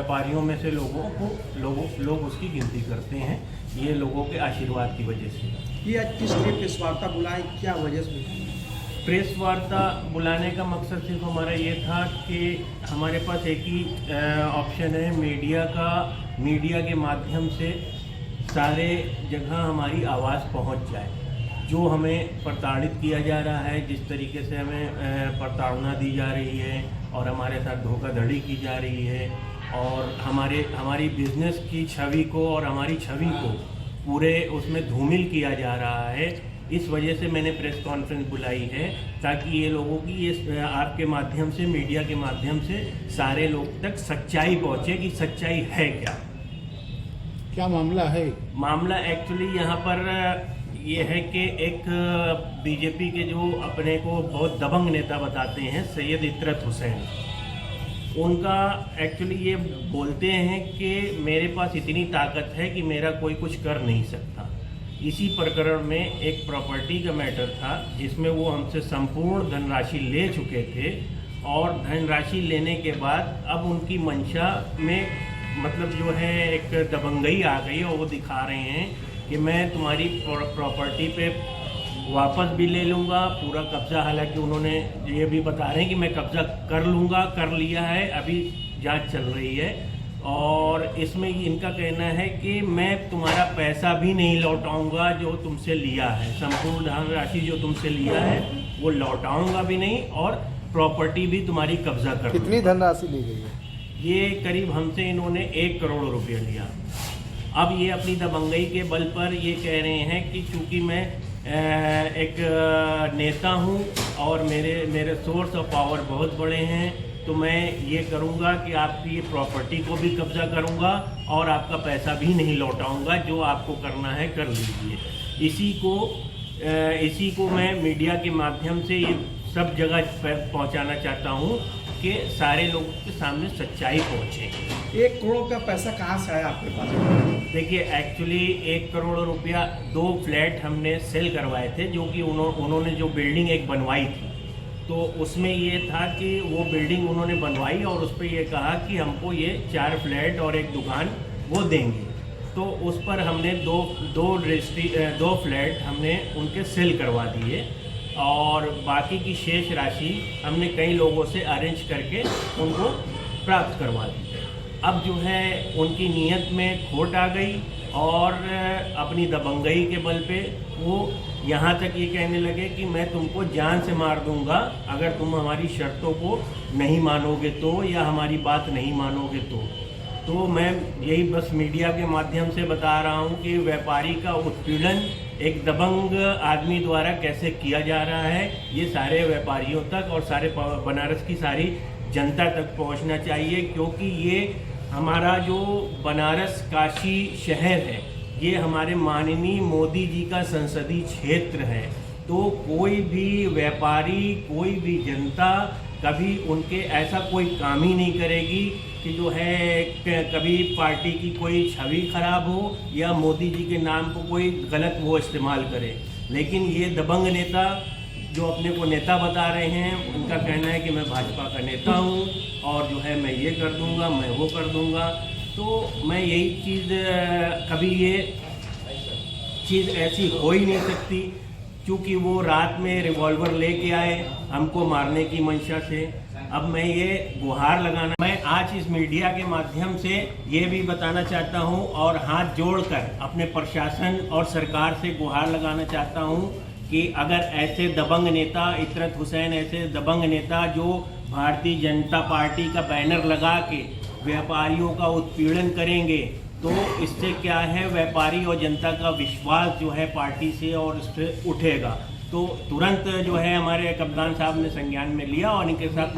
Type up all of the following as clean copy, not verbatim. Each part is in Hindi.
व्यापारियों में से लोग उसकी गिनती करते हैं, ये लोगों के आशीर्वाद की वजह से। ये आज किस लिए प्रेस वार्ता बुलाए, क्या वजह से? प्रेस वार्ता बुलाने का मकसद सिर्फ हमारा ये था कि हमारे पास एक ही ऑप्शन है मीडिया के माध्यम से सारे जगह हमारी आवाज़ पहुंच जाए। जो हमें प्रताड़ित किया जा रहा है, जिस तरीके से हमें प्रताड़ना दी जा रही है और हमारे साथ धोखाधड़ी की जा रही है और हमारी बिजनेस की छवि को और हमारी छवि को पूरे उसमें धूमिल किया जा रहा है, इस वजह से मैंने प्रेस कॉन्फ्रेंस बुलाई है ताकि ये लोगों की ये आपके माध्यम से, मीडिया के माध्यम से सारे लोग तक सच्चाई पहुँचे कि सच्चाई है क्या मामला है। मामला एक्चुअली यहाँ पर ये है कि एक बीजेपी के जो अपने को बहुत दबंग नेता बताते हैं सैयद इतरत हुसैन, उनका एक्चुअली ये बोलते हैं कि मेरे पास इतनी ताकत है कि मेरा कोई कुछ कर नहीं सकता। इसी प्रकरण में एक प्रॉपर्टी का मैटर था जिसमें वो हमसे संपूर्ण धनराशि ले चुके थे और धनराशि लेने के बाद अब उनकी मंशा में मतलब जो है एक दबंगई आ गई और वो दिखा रहे हैं कि मैं तुम्हारी प्रॉपर्टी पे वापस भी ले लूँगा पूरा कब्ज़ा। हालांकि उन्होंने ये भी बता रहे हैं कि मैं कब्ज़ा कर लूँगा, कर लिया है, अभी जांच चल रही है। और इसमें इनका कहना है कि मैं तुम्हारा पैसा भी नहीं लौटाऊंगा जो तुमसे लिया है, संपूर्ण धनराशि जो तुमसे लिया है वो लौटाऊंगा भी नहीं और प्रॉपर्टी भी तुम्हारी कब्जा कर। कितनी धनराशि ली गई है? ये करीब हमसे इन्होंने 1 करोड़ रुपया लिया। अब ये अपनी दबंगई के बल पर ये कह रहे हैं कि चूँकि मैं एक नेता हूँ और मेरे सोर्स ऑफ पावर बहुत बड़े हैं तो मैं ये करूँगा कि आपकी ये प्रॉपर्टी को भी कब्जा करूँगा और आपका पैसा भी नहीं लौटाऊँगा, जो आपको करना है कर लीजिए। इसी को मैं मीडिया के माध्यम से ये सब जगह पहुँचाना चाहता हूँ कि सारे लोगों के सामने सच्चाई पहुँचे। 1 करोड़ का पैसा कहाँ से आया आपके पास? देखिए एक्चुअली 1 करोड़ रुपया 2 फ्लैट हमने सेल करवाए थे, जो कि उन्होंने जो बिल्डिंग एक बनवाई थी तो उसमें ये था कि वो बिल्डिंग उन्होंने बनवाई और उस पर ये कहा कि हमको ये 4 फ्लैट और एक दुकान वो देंगे। तो उस पर हमने दो फ्लैट हमने उनके सेल करवा दिए और बाकी की शेष राशि हमने कई लोगों से अरेंज करके उनको प्राप्त करवा दी। अब जो है उनकी नीयत में खोट आ गई और अपनी दबंगई के बल पे वो यहाँ तक ये कहने लगे कि मैं तुमको जान से मार दूंगा अगर तुम हमारी शर्तों को नहीं मानोगे तो, या हमारी बात नहीं मानोगे तो मैं यही बस मीडिया के माध्यम से बता रहा हूँ कि व्यापारी का उत्पीड़न एक दबंग आदमी द्वारा कैसे किया जा रहा है, ये सारे व्यापारियों तक और सारे बनारस की सारी जनता तक पहुँचना चाहिए, क्योंकि ये हमारा जो बनारस काशी शहर है ये हमारे माननीय मोदी जी का संसदीय क्षेत्र है। तो कोई भी व्यापारी, कोई भी जनता कभी उनके ऐसा कोई काम ही नहीं करेगी कि जो है कभी पार्टी की कोई छवि खराब हो या मोदी जी के नाम को कोई गलत वो इस्तेमाल करे। लेकिन ये दबंग नेता जो अपने को नेता बता रहे हैं, उनका कहना है कि मैं भाजपा का नेता हूं और जो है मैं ये कर दूंगा, मैं वो कर दूंगा। तो मैं यही चीज़ कभी ये चीज़ ऐसी हो ही नहीं सकती, क्योंकि वो रात में रिवॉल्वर लेके आए हमको मारने की मंशा से। अब मैं ये गुहार लगाना, मैं आज इस मीडिया के माध्यम से ये भी बताना चाहता हूँ और हाथ जोड़कर अपने प्रशासन और सरकार से गुहार लगाना चाहता हूँ कि अगर ऐसे दबंग नेता, इतरत हुसैन ऐसे दबंग नेता जो भारतीय जनता पार्टी का बैनर लगा के व्यापारियों का उत्पीड़न करेंगे तो इससे क्या है, व्यापारी और जनता का विश्वास जो है पार्टी से और इस पर उठेगा। तो तुरंत जो है हमारे कप्तान साहब ने संज्ञान में लिया और इनके साथ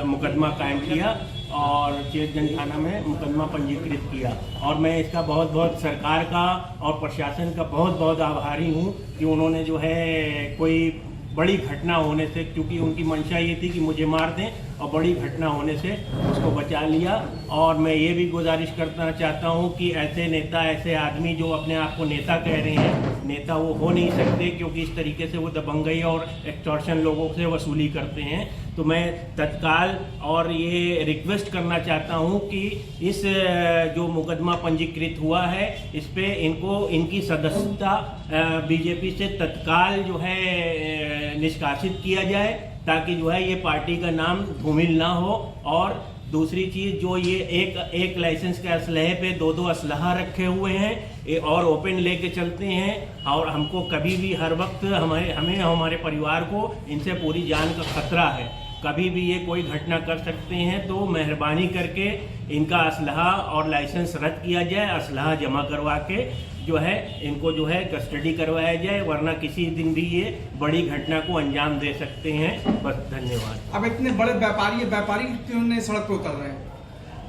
मुकदमा कायम किया और चेतगंज थाना में मुकदमा पंजीकृत किया। और मैं इसका बहुत बहुत सरकार का और प्रशासन का बहुत बहुत आभारी हूँ कि उन्होंने जो है कोई बड़ी घटना होने से, क्योंकि उनकी मंशा ये थी कि मुझे मार दें, और बड़ी घटना होने से उसको बचा लिया। और मैं ये भी गुजारिश करना चाहता हूँ कि ऐसे नेता, ऐसे आदमी जो अपने आप को नेता कह रहे हैं, नेता वो हो नहीं सकते, क्योंकि इस तरीके से वो दबंगई और एक्सटॉर्शन लोगों से वसूली करते हैं। तो मैं तत्काल और ये रिक्वेस्ट करना चाहता हूँ कि इस जो मुकदमा पंजीकृत हुआ है इस पे इनकी सदस्यता बीजेपी से तत्काल जो है निष्कासित किया जाए, ताकि जो है ये पार्टी का नाम धूमिल ना हो। और दूसरी चीज़, जो ये एक लाइसेंस के असलहे पे दो असलहा रखे हुए हैं और ओपन लेके चलते हैं, और हमको कभी भी हर वक्त हमें हमारे परिवार को इनसे पूरी जान का खतरा है। कभी भी ये कोई घटना कर सकते हैं, तो मेहरबानी करके इनका असलहा और लाइसेंस रद्द किया जाए, असलहा जमा करवा के जो है इनको जो है कस्टडी करवाया जाए, वरना किसी दिन भी ये बड़ी घटना को अंजाम दे सकते हैं। बस, धन्यवाद। अब इतने बड़े व्यापारी क्यों नहीं सड़क पे उतर रहे हैं?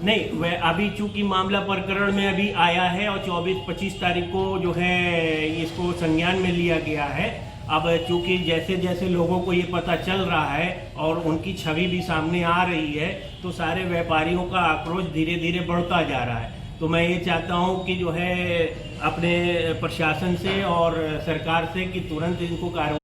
नहीं, वह अभी चूंकि मामला प्रकरण में अभी आया है और 24-25 तारीख को जो है इसको संज्ञान में लिया गया है। अब चूंकि जैसे जैसे लोगों को ये पता चल रहा है और उनकी छवि भी सामने आ रही है, तो सारे व्यापारियों का आक्रोश धीरे धीरे बढ़ता जा रहा है। तो मैं ये चाहता हूँ कि जो है अपने प्रशासन से और सरकार से कि तुरंत इनको कार्रवाई